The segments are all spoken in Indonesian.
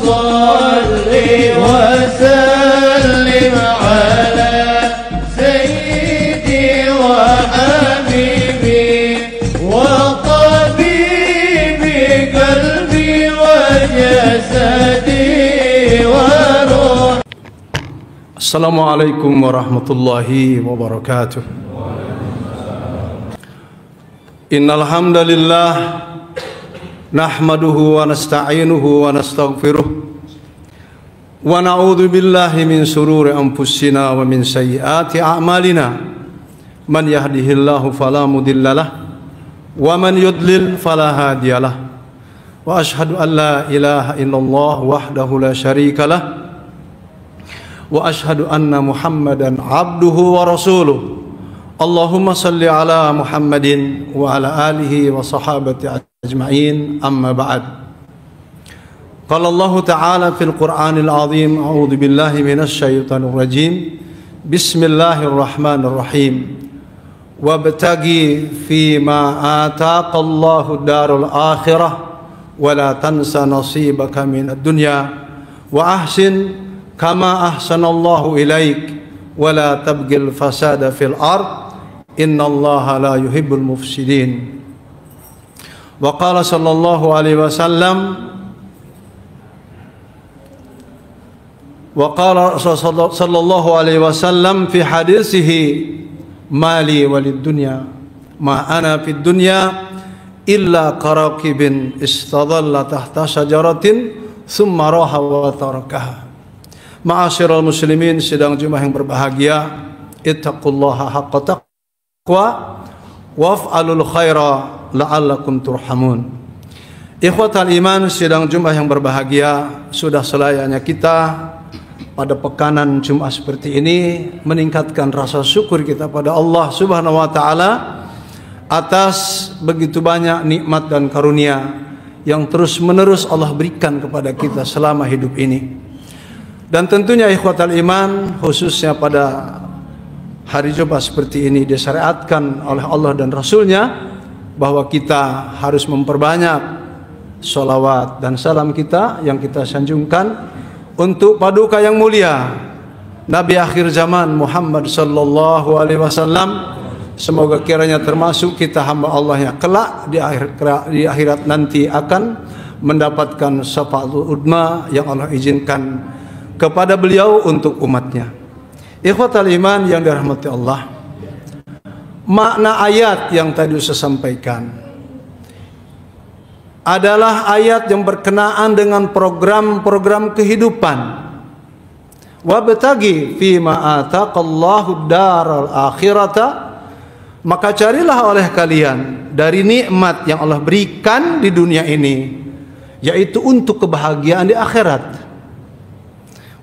صل وسلم على سيدي وحبيبي وطبيبي قلبي وجسدي وروحي. Assalamualaikum warahmatullahi wabarakatuh. Innal hamdalillah nahmaduhu wa nasta'inuhu wa nastaghfiruh wa na'udzu billahi min shururi anfusina wa min sayyiati a'malina. Man yahdihillahu fala mudhillalah wa man yudlil fala hadiyalah. Wa ashhadu an la ilaha illallah wahdahu la syarikalah wa ashhadu anna Muhammadan abduhu wa rasuluh. Allahumma salli ala Muhammadin wa ala alihi wa sahabati ajma'in, amma ba'd. Qala Allah ta'ala fil Qur'anil azim, a'udzu billahi minasy syaithanir rajim. Bismillahirrahmanirrahim. Wabtaghi fima ataqallahu darul akhirah wa la tansa nasibaka minad dunya wa ahsin kama ahsanallahu ilaik wa la tabghil fasada fil ard innallaha la yuhibbul mufsidin. Wa qala sallallahu alaihi wasallam fi hadisihi mali walid dunya ma ana fid dunya illa qaraqibin istadalla tahta syajaratin thumma raha wa tarakaha. Ma'asyiral muslimin, sidang Jumat yang berbahagia, ittaqullaha haqqa taqwa waf'alul khaira la'allakum turhamun. Ikhwatal iman, sidang Jumat yang berbahagia, sudah selayaknya kita pada pekanan Jumat seperti ini meningkatkan rasa syukur kita pada Allah Subhanahu wa taala atas begitu banyak nikmat dan karunia yang terus-menerus Allah berikan kepada kita selama hidup ini. Dan tentunya ikhwatal iman, khususnya pada hari Jumat seperti ini disyariatkan oleh Allah dan Rasulnya bahwa kita harus memperbanyak sholawat dan salam kita yang kita sanjungkan untuk paduka yang mulia Nabi akhir zaman Muhammad sallallahu alaihi wasallam. Semoga kiranya termasuk kita hamba Allah yang kelak di akhirat nanti akan mendapatkan syafaatul udma yang Allah izinkan kepada beliau untuk umatnya. Ikhwatal iman yang dirahmati Allah, makna ayat yang tadi saya sampaikan adalah ayat yang berkenaan dengan program-program kehidupan. Wabtaghi fima ataqallahu daral akhirata, maka carilah oleh kalian dari nikmat yang Allah berikan di dunia ini, yaitu untuk kebahagiaan di akhirat.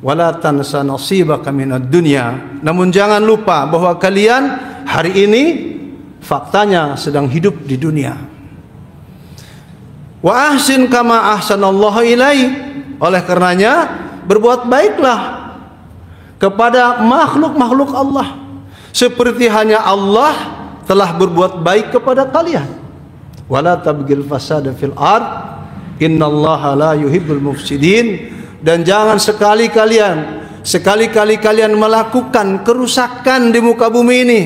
Wala tansa nasibaka minad dunya, namun jangan lupa bahwa kalian hari ini faktanya sedang hidup di dunia. Wa ahsin kama ahsanallahu ilaik, oleh karenanya berbuat baiklah kepada makhluk-makhluk Allah seperti hanya Allah telah berbuat baik kepada kalian. Wala tabghil fasada fil ard innallaha la yuhibbul mufsidin. Dan jangan sekali-kali kalian melakukan kerusakan di muka bumi ini,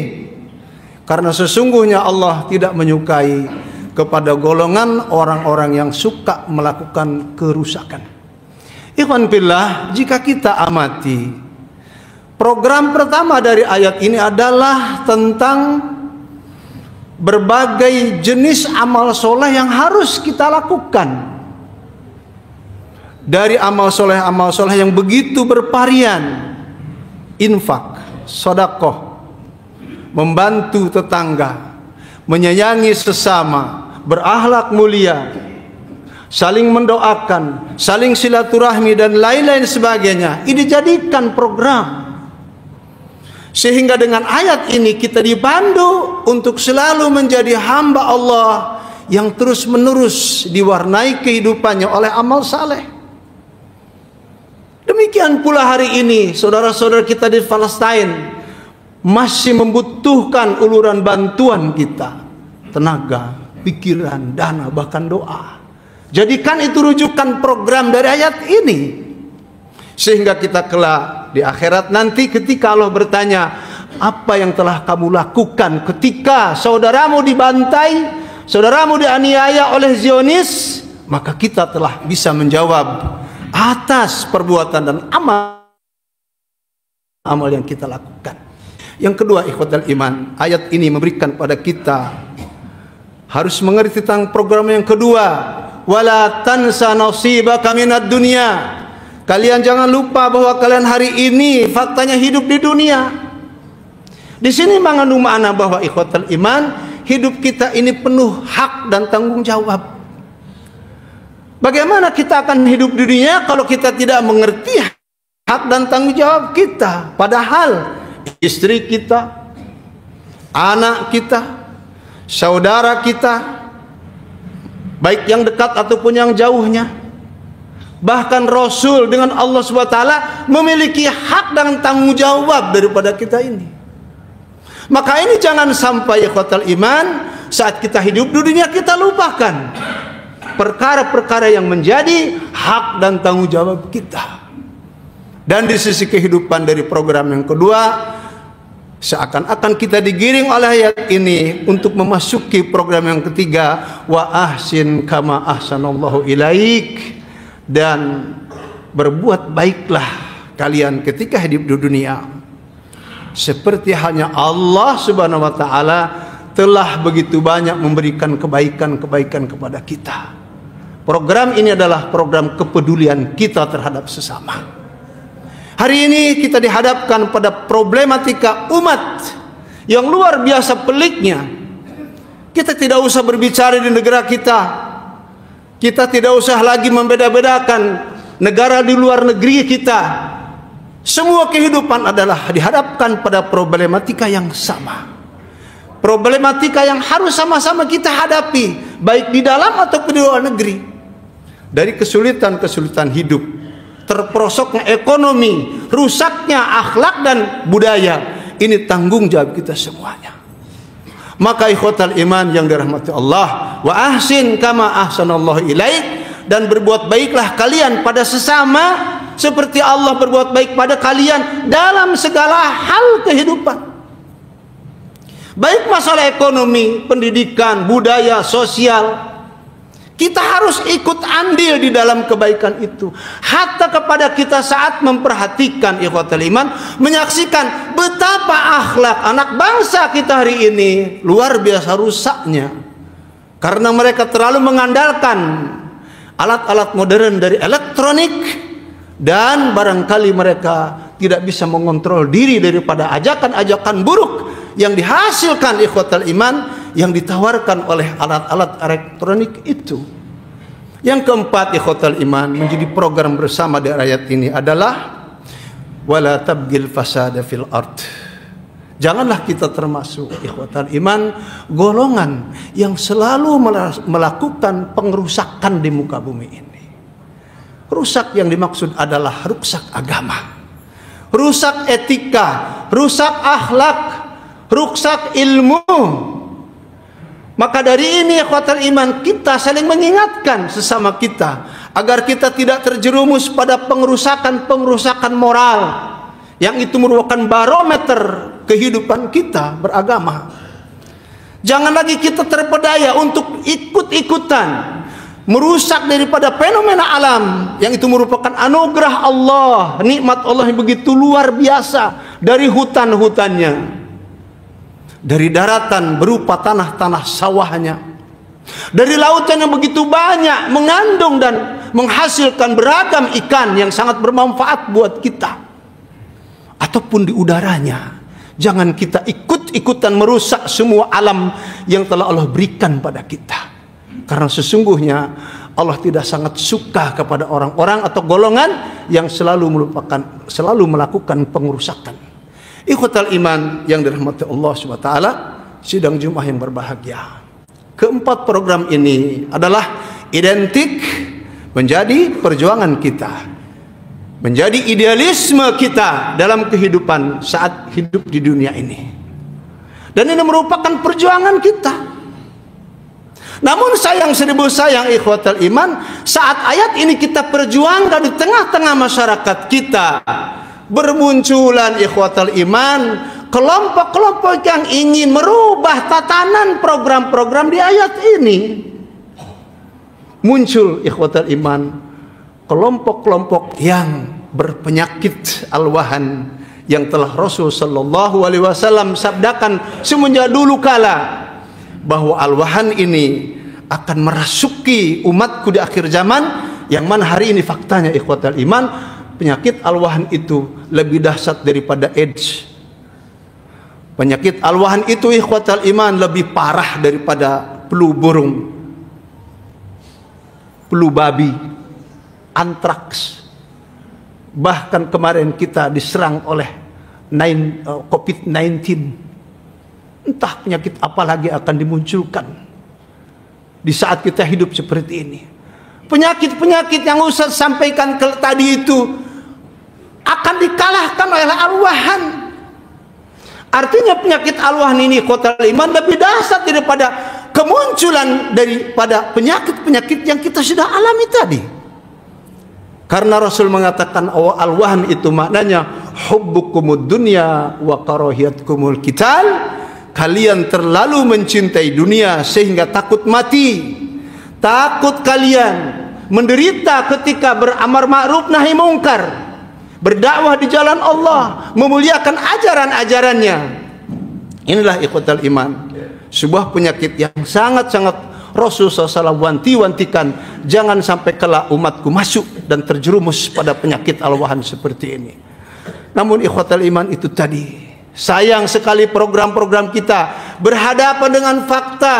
karena sesungguhnya Allah tidak menyukai kepada golongan orang-orang yang suka melakukan kerusakan. Ikhwan fillah, jika kita amati, program pertama dari ayat ini adalah tentang berbagai jenis amal soleh yang harus kita lakukan. Dari amal soleh yang begitu bervarian: infak, sedekah, membantu tetangga, menyayangi sesama, berakhlak mulia, saling mendoakan, saling silaturahmi dan lain-lain sebagainya. Ini dijadikan program, sehingga dengan ayat ini kita dipandu untuk selalu menjadi hamba Allah yang terus-menerus diwarnai kehidupannya oleh amal saleh. Demikian pula hari ini saudara-saudara kita di Palestina masih membutuhkan uluran bantuan kita, tenaga, pikiran, dana, bahkan doa. Jadikan itu rujukan program dari ayat ini, sehingga kita kelak di akhirat nanti ketika Allah bertanya, apa yang telah kamu lakukan ketika saudaramu dibantai, saudaramu dianiaya oleh Zionis, maka kita telah bisa menjawab atas perbuatan dan amal yang kita lakukan. Yang kedua, ikhwatal iman, ayat ini memberikan pada kita harus mengerti tentang program yang kedua, wala tansa nasibaka minad dunya. Kalian jangan lupa bahwa kalian hari ini faktanya hidup di dunia. Di sini mengandung makna bahwa ikhwatal iman, hidup kita ini penuh hak dan tanggung jawab. Bagaimana kita akan hidup di dunia kalau kita tidak mengerti hak dan tanggung jawab kita? Padahal istri kita, anak kita, saudara kita, baik yang dekat ataupun yang jauhnya, bahkan Rasul dengan Allah SWT memiliki hak dan tanggung jawab daripada kita ini. Maka ini jangan sampai ikhwatal iman, saat kita hidup di dunia kita lupakan perkara-perkara yang menjadi hak dan tanggung jawab kita. Dan di sisi kehidupan dari program yang kedua, seakan-akan kita digiring oleh ayat ini untuk memasuki program yang ketiga, wa ahsin kama ahsanallahu ilaik, dan berbuat baiklah kalian ketika hidup di dunia seperti halnya Allah Subhanahu wa taala telah begitu banyak memberikan kebaikan-kebaikan kepada kita. Program ini adalah program kepedulian kita terhadap sesama. Hari ini kita dihadapkan pada problematika umat yang luar biasa peliknya. Kita tidak usah berbicara di negara kita. Kita tidak usah lagi membeda-bedakan negara di luar negeri kita. Semua kehidupan adalah dihadapkan pada problematika yang sama. Problematika yang harus sama-sama kita hadapi, baik di dalam ataupun di luar negeri. Dari kesulitan-kesulitan hidup, terperosoknya ekonomi, rusaknya akhlak dan budaya, ini tanggung jawab kita semuanya. Maka ikhwatal iman yang dirahmati Allah, wa ahsin kama ahsanallahu ilaik, dan berbuat baiklah kalian pada sesama seperti Allah berbuat baik pada kalian dalam segala hal kehidupan. Baik masalah ekonomi, pendidikan, budaya, sosial, kita harus ikut andil di dalam kebaikan itu. Hatta kepada kita saat memperhatikan ikhwatul iman, menyaksikan betapa akhlak anak bangsa kita hari ini luar biasa rusaknya. Karena mereka terlalu mengandalkan alat-alat modern dari elektronik, dan barangkali mereka tidak bisa mengontrol diri daripada ajakan-ajakan buruk yang dihasilkan ikhwatul iman yang ditawarkan oleh alat-alat elektronik itu. Yang keempat ikhwatul iman, menjadi program bersama di ayat ini adalah wala tabgil fasada fil ard. Janganlah kita termasuk ikhwatul iman golongan yang selalu melakukan pengerusakan di muka bumi ini. Rusak yang dimaksud adalah rusak agama, rusak etika, rusak akhlak, rusak ilmu. Maka dari ini ikhwatul iman, kita saling mengingatkan sesama kita agar kita tidak terjerumus pada pengerusakan moral yang itu merupakan barometer kehidupan kita beragama. Jangan lagi kita terpedaya untuk ikut-ikutan merusak daripada fenomena alam yang itu merupakan anugerah Allah, nikmat Allah yang begitu luar biasa, dari hutan-hutannya, dari daratan berupa tanah-tanah sawahnya, dari lautan yang begitu banyak mengandung dan menghasilkan beragam ikan yang sangat bermanfaat buat kita, ataupun di udaranya. Jangan kita ikut-ikutan merusak semua alam yang telah Allah berikan pada kita. Karena sesungguhnya Allah tidak sangat suka kepada orang-orang atau golongan yang selalu melakukan pengerusakan. Ikhwatul iman yang dirahmati Allah SWT, sidang Jumat yang berbahagia. Keempat program ini adalah identik menjadi perjuangan kita, menjadi idealisme kita dalam kehidupan saat hidup di dunia ini. Dan ini merupakan perjuangan kita. Namun sayang seribu sayang ikhwatal iman, saat ayat ini kita perjuangkan di tengah-tengah masyarakat kita, bermunculan ikhwatal iman kelompok-kelompok yang ingin merubah tatanan program-program di ayat ini. Muncul ikhwatal iman kelompok-kelompok yang berpenyakit al-wahan yang telah Rasul sallallahu alaihi wasallam sabdakan semenjak dulu kala, bahwa al-wahan ini akan merasuki umatku di akhir zaman, yang mana hari ini faktanya ikhwatal iman, penyakit al-wahan itu lebih dahsyat daripada AIDS. Penyakit al-wahan itu ikhwatal iman lebih parah daripada flu burung, flu babi, antraks. Bahkan kemarin kita diserang oleh COVID-19. Entah penyakit apa lagi akan dimunculkan di saat kita hidup seperti ini. Penyakit-penyakit yang Ustaz sampaikan tadi itu akan dikalahkan oleh al-wahan. Artinya penyakit al-wahan ini ikhwatal iman lebih dahsyat daripada kemunculan daripada penyakit-penyakit yang kita sudah alami tadi. Karena Rasul mengatakan al-wahan itu maknanya hubbukumud dunya wa karahiyatkumul qital. Kalian terlalu mencintai dunia sehingga takut mati. Takut kalian menderita ketika beramar ma'ruf nahi mungkar, berdakwah di jalan Allah, memuliakan ajaran-ajarannya. Inilah ikhwatal iman, sebuah penyakit yang sangat-sangat Rasulullah SAW wanti-wantikan, jangan sampai kelak umatku masuk dan terjerumus pada penyakit al-wahan seperti ini. Namun ikhwatal iman itu tadi, sayang sekali program-program kita berhadapan dengan fakta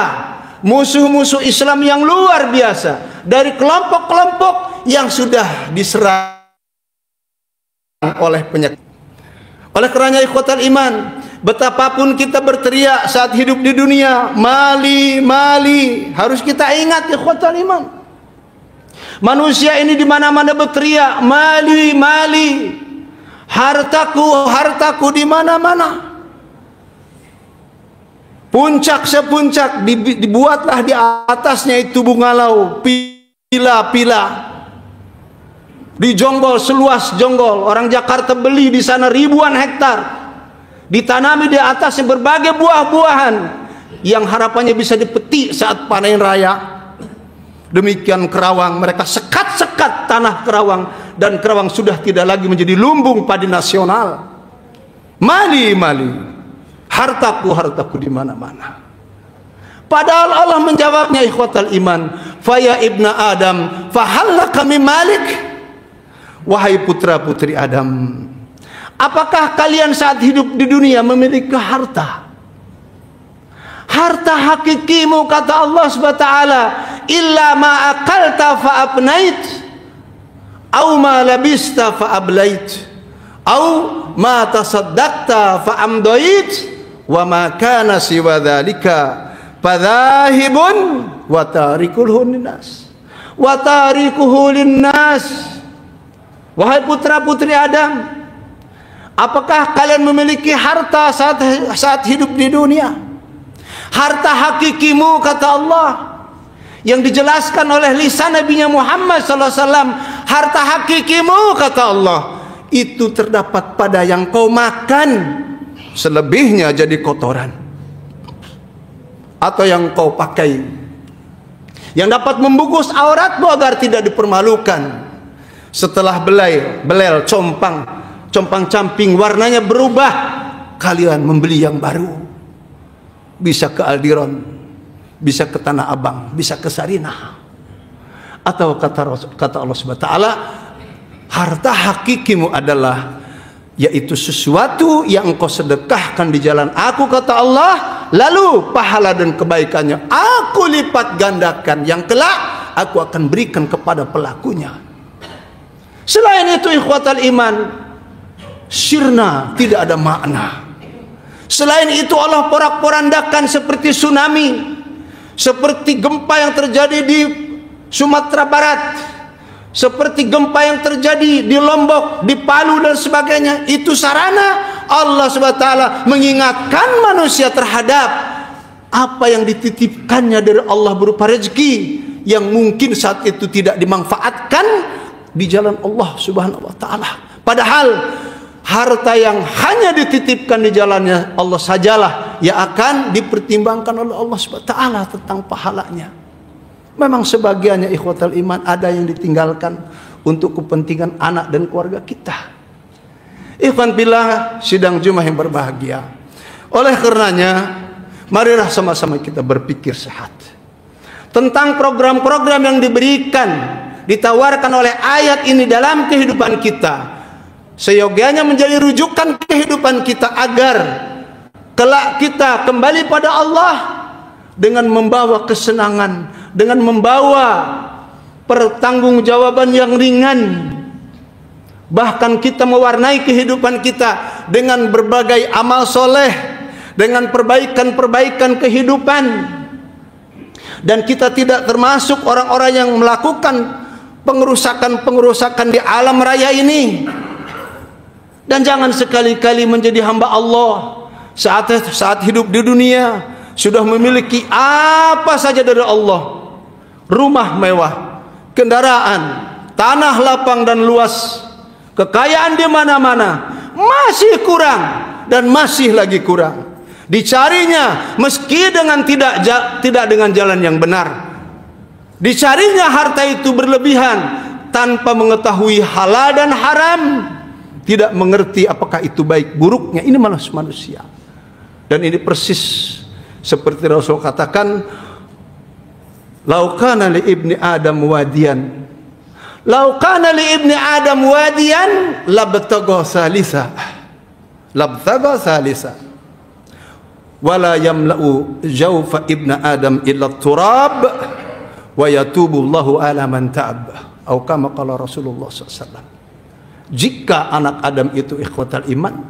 musuh-musuh Islam yang luar biasa dari kelompok-kelompok yang sudah diserang oleh penyakit. Oleh kerana ikhwatal iman, betapapun kita berteriak saat hidup di dunia, mali, mali, harus kita ingat ikhwatal iman. Manusia ini di mana-mana berteriak, mali, mali. Hartaku, hartaku di mana-mana. Puncak sepuncak dibuatlah di atasnya itu bungalau, pila-pila. Dijonggol seluas jonggol. Orang Jakarta beli di sana ribuan hektar. Ditanami di atasnya berbagai buah-buahan yang harapannya bisa dipetik saat panen raya. Demikian Kerawang, mereka sekat-sekat tanah Kerawang, dan Kerawang sudah tidak lagi menjadi lumbung padi nasional. Mali, mali, hartaku, hartaku di mana-mana. Padahal Allah menjawabnya ikhwatal iman, faya ibna Adam, fahallaka min malik. Wahai putra-putri Adam, apakah kalian saat hidup di dunia memiliki harta? Harta hakikimu, kata Allah SWT, illa ma akalta fa abnait, au ma labista fa ablait, au ma tasaddaqta fa amdoit, wa ma kana siwa dhalika fadhahibun wa tarikuhu linnas, wa tarikuhu linnas. Wahai putra-putri Adam, apakah kalian memiliki harta saat hidup di dunia? Harta hakikimu, kata Allah, yang dijelaskan oleh lisan Nabi Muhammad SAW. Harta hakikimu, kata Allah, itu terdapat pada yang kau makan, selebihnya jadi kotoran, atau yang kau pakai, yang dapat membungkus auratmu agar tidak dipermalukan. Setelah belel, compang-camping warnanya berubah, kalian membeli yang baru. Bisa ke Aldiron, bisa ke Tanah Abang, bisa ke Sarinah. Atau kata Allah SWT, harta hakikimu adalah yaitu sesuatu yang engkau sedekahkan di jalan aku, kata Allah, lalu pahala dan kebaikannya aku lipat gandakan, yang kelak aku akan berikan kepada pelakunya. Selain itu ikhwatal iman, sirna tidak ada makna. Selain itu Allah porak-porandakan seperti tsunami, seperti gempa yang terjadi di Sumatera Barat, seperti gempa yang terjadi di Lombok, di Palu dan sebagainya. Itu sarana Allah SWT mengingatkan manusia terhadap apa yang dititipkannya dari Allah berupa rezeki yang mungkin saat itu tidak dimanfaatkan di jalan Allah Subhanahu wa taala. Padahal harta yang hanya dititipkan di jalannya Allah sajalah yang akan dipertimbangkan oleh Allah Subhanahu wa taala tentang pahalanya. Memang sebagiannya ikhwatal iman ada yang ditinggalkan untuk kepentingan anak dan keluarga kita. Ikhwan billah sidang Jumat yang berbahagia. Oleh karenanya, marilah sama-sama kita berpikir sehat tentang program-program yang diberikan, ditawarkan oleh ayat ini dalam kehidupan kita. Seyogianya menjadi rujukan kehidupan kita agar kelak kita kembali pada Allah dengan membawa kesenangan, dengan membawa pertanggungjawaban yang ringan. Bahkan kita mewarnai kehidupan kita dengan berbagai amal soleh, dengan perbaikan-perbaikan kehidupan. Dan kita tidak termasuk orang-orang yang melakukan pengerusakan-pengerusakan di alam raya ini. Dan jangan sekali-kali menjadi hamba Allah saat hidup di dunia sudah memiliki apa saja dari Allah, rumah mewah, kendaraan, tanah lapang dan luas, kekayaan di mana-mana, masih kurang dan masih lagi kurang. Dicarinya meski dengan tidak dengan jalan yang benar. Dicarinya harta itu berlebihan tanpa mengetahui halal dan haram, tidak mengerti apakah itu baik buruknya. Ini manusia. Dan ini persis seperti Rasul katakan, "Lau kana li ibni Adam wadiyan, lau kana li ibni Adam wadiyan labtagha salisa, labtagha salisa, wala yamla'u jawfa ibna Adam illa turab, wa yatubu Allahu ala man ta'ab." Atau kama qala Rasulullah SAW. Jika anak Adam itu ikhwatal iman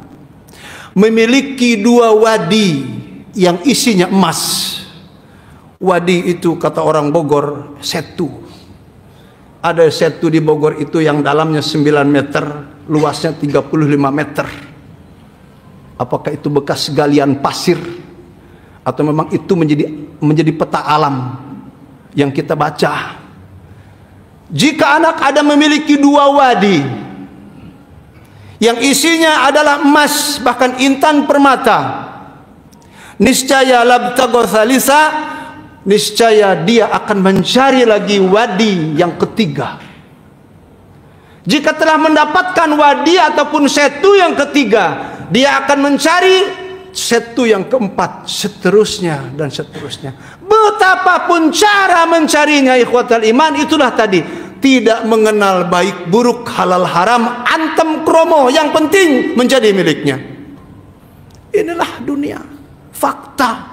memiliki dua wadi yang isinya emas. Wadi itu kata orang Bogor setu. Ada setu di Bogor itu yang dalamnya 9 meter, luasnya 35 meter. Apakah itu bekas galian pasir atau memang itu menjadi peta alam yang kita baca? Jika anak Adam memiliki dua wadi yang isinya adalah emas, bahkan intan permata, niscaya labtagha salisa, niscaya dia akan mencari lagi wadi yang ketiga. Jika telah mendapatkan wadi ataupun setu yang ketiga, dia akan mencari setu yang keempat, seterusnya dan seterusnya. Betapapun cara mencarinya ikhwatal iman, itulah tadi, tidak mengenal baik buruk, halal haram, antem kromo, yang penting menjadi miliknya. Inilah dunia, fakta.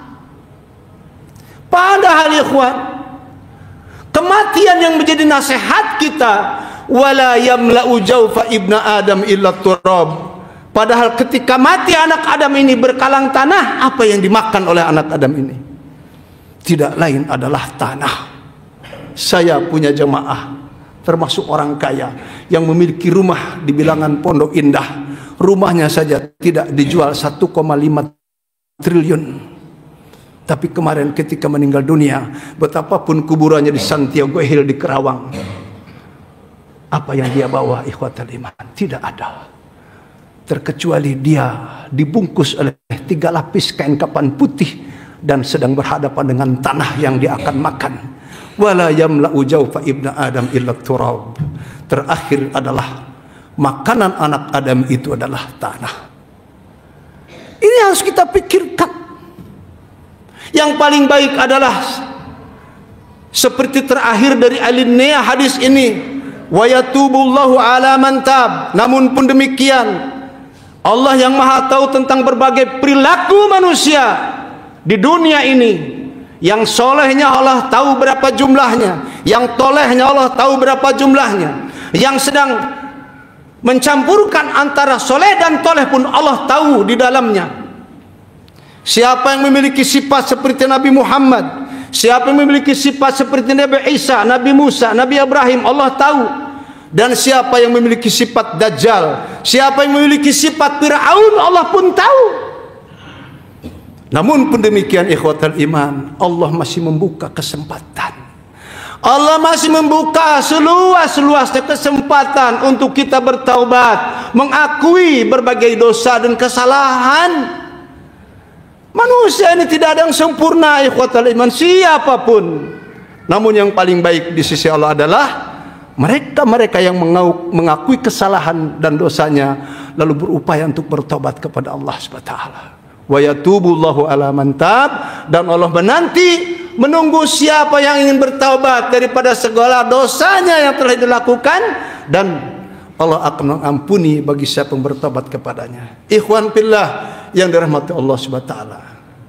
Padahal ikhwan, kematian yang menjadi nasihat kita, wala yamla'u jawfa ibna Adam illa turab. Padahal ketika mati anak Adam ini berkalang tanah, apa yang dimakan oleh anak Adam ini? Tidak lain adalah tanah. Saya punya jemaah, termasuk orang kaya yang memiliki rumah di bilangan Pondok Indah. Rumahnya saja tidak dijual 1,5 triliun. Tapi kemarin ketika meninggal dunia, betapapun kuburannya di Santiago Hill di Kerawang, apa yang dia bawa ikhwatal iman? Tidak ada, terkecuali dia dibungkus oleh 3 lapis kain kapan putih dan sedang berhadapan dengan tanah yang dia akan makan. Wala yamla'u jawfa ibna Adam illa turab. Terakhir adalah makanan anak Adam itu adalah tanah. Ini harus kita pikirkan. Yang paling baik adalah seperti terakhir dari alinea hadis ini, wa yatubullahu ala man tab. Namun pun demikian, Allah yang maha tahu tentang berbagai perilaku manusia di dunia ini. Yang solehnya Allah tahu berapa jumlahnya, yang tolehnya Allah tahu berapa jumlahnya, yang sedang mencampurkan antara soleh dan toleh pun Allah tahu di dalamnya. Siapa yang memiliki sifat seperti Nabi Muhammad, siapa yang memiliki sifat seperti Nabi Isa, Nabi Musa, Nabi Ibrahim, Allah tahu. Dan siapa yang memiliki sifat Dajjal, siapa yang memiliki sifat Fir'aun, Allah pun tahu. Namun pun demikian ikhwatal iman, Allah masih membuka kesempatan. Allah masih membuka seluas-luasnya kesempatan untuk kita bertaubat, mengakui berbagai dosa dan kesalahan. Manusia ini tidak ada yang sempurna ikhwatal iman, siapapun. Namun yang paling baik di sisi Allah adalah mereka-mereka yang mengakui kesalahan dan dosanya lalu berupaya untuk bertobat kepada Allah Subhanahu wa taala. Wa yatubullahu ala man tab, dan Allah menunggu siapa yang ingin bertaubat daripada segala dosanya yang telah dilakukan, dan Allah akan mengampuni bagi siapa yang bertobat kepadanya. Ikhwan fillah yang dirahmati Allah Subhanahu wa taala,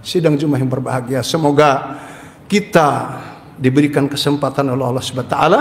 sidang Jumat yang berbahagia, semoga kita diberikan kesempatan oleh Allah Subhanahu wa taala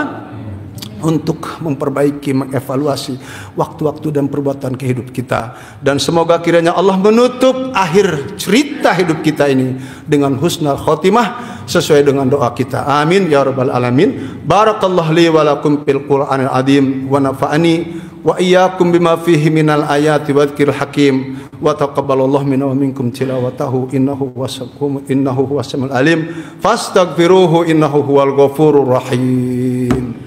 untuk memperbaiki, mengevaluasi waktu-waktu dan perbuatan kehidupan kita, dan semoga kiranya Allah menutup akhir cerita hidup kita ini dengan husnul khotimah sesuai dengan doa kita. Amin ya rabbal alamin. Barakallahu li wa lakum fil Qur'anil azim wa nafa'ani wa iyyakum bima fihi minal ayati wa dzikril hakim wa taqabbalallahu minna wa minkum tilawatahu innahu huwas samiul alim fastaghfiruhu innahu huwal ghafurur rahim.